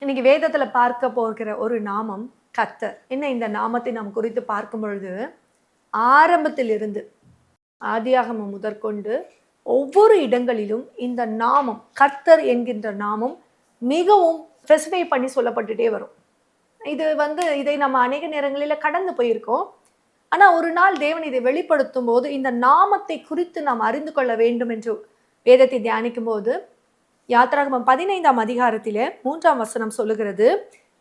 இன்னைக்கு வேதத்துல பார்க்க போகிற ஒரு நாமம் கர்த்தர். என்ன இந்த நாமத்தை நாம் குறித்து பார்க்கும் பொழுது, ஆரம்பத்திலிருந்து ஆதியாகமம் முதற்கொண்டு ஒவ்வொரு இடங்களிலும் இந்த நாமம் கர்த்தர் என்கின்ற நாமம் மிகவும் ஸ்பெசிஃபை பண்ணி சொல்லப்பட்டுட்டே வரும். இதை நம்ம அநேக நேரங்களில் கடந்து போயிருக்கோம். ஆனா ஒரு நாள் தேவன் இதை வெளிப்படுத்தும் போது இந்த நாமத்தை குறித்து நாம் அறிந்து கொள்ள வேண்டும் என்று வேதத்தை தியானிக்கும் போது, யாத்திராகமம் 15ஆம் அதிகாரத்திலே 3ஆம் வசனம் சொல்லுகிறது,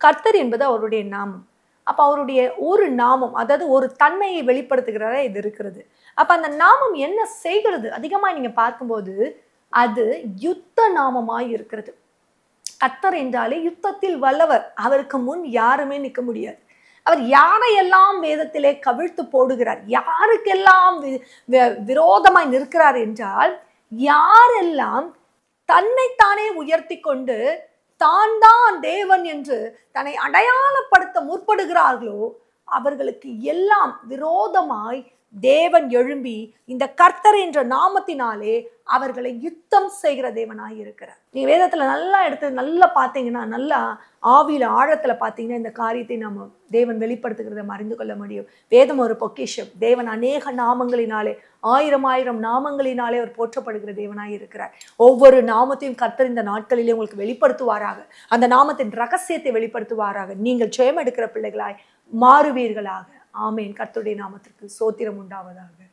கர்த்தர் என்பது அவருடைய நாமம். அப்ப அவருடைய ஒரு நாமம், அதாவது ஒரு தன்மையை வெளிப்படுத்துகிறதா இது இருக்கிறது. அப்ப அந்த நாமம் என்ன செய்கிறது? அதிகமா நீங்க பார்க்கும்போது அது யுத்த நாமமாய் இருக்கிறது. கர்த்தர் என்றாலே யுத்தத்தில் வல்லவர். அவருக்கு முன் யாருமே நிற்க முடியாது. அவர் யாரையெல்லாம் வேதத்திலே கவிழ்த்து போடுகிறார், யாருக்கெல்லாம் விரோதமாய் நிற்கிறார் என்றால், யாரெல்லாம் தன்னைத்தானே உயர்த்தி கொண்டு தான் தான் தேவன் என்று தன்னை அடையாளப்படுத்த முற்படுகிறார்களோ அவர்களுக்கு எல்லாம் விரோதமாய் தேவன் எழும்பி இந்த கர்த்தர் என்ற நாமத்தினாலே அவர்களை யுத்தம் செய்கிற தேவனாய் இருக்கிறார். நீ வேதத்துல நல்லா பார்த்தீங்கன்னா, நல்லா ஆவியில ஆழத்துல பார்த்தீங்கன்னா இந்த காரியத்தை நம்ம தேவன் வெளிப்படுத்துகிறத அறிந்து கொள்ள முடியும். வேதம் ஒரு பொக்கிஷம். தேவன் அநேக நாமங்களினாலே, ஆயிரம் நாமங்களினாலே அவர் போற்றப்படுகிற தேவனாய் இருக்கிறார். ஒவ்வொரு நாமத்தையும் கர்த்தர் இந்த நாட்களிலே உங்களுக்கு வெளிப்படுத்துவாராக. அந்த நாமத்தின் ரகசியத்தை வெளிப்படுத்துவாராக. நீங்கள் ஜெயம் எடுக்கிற பிள்ளைகளாய் மாறுவீர்களாக. ஆமேன். கர்த்தருடைய நாமத்திற்கு ஸ்தோத்திரம் உண்டாவதாக.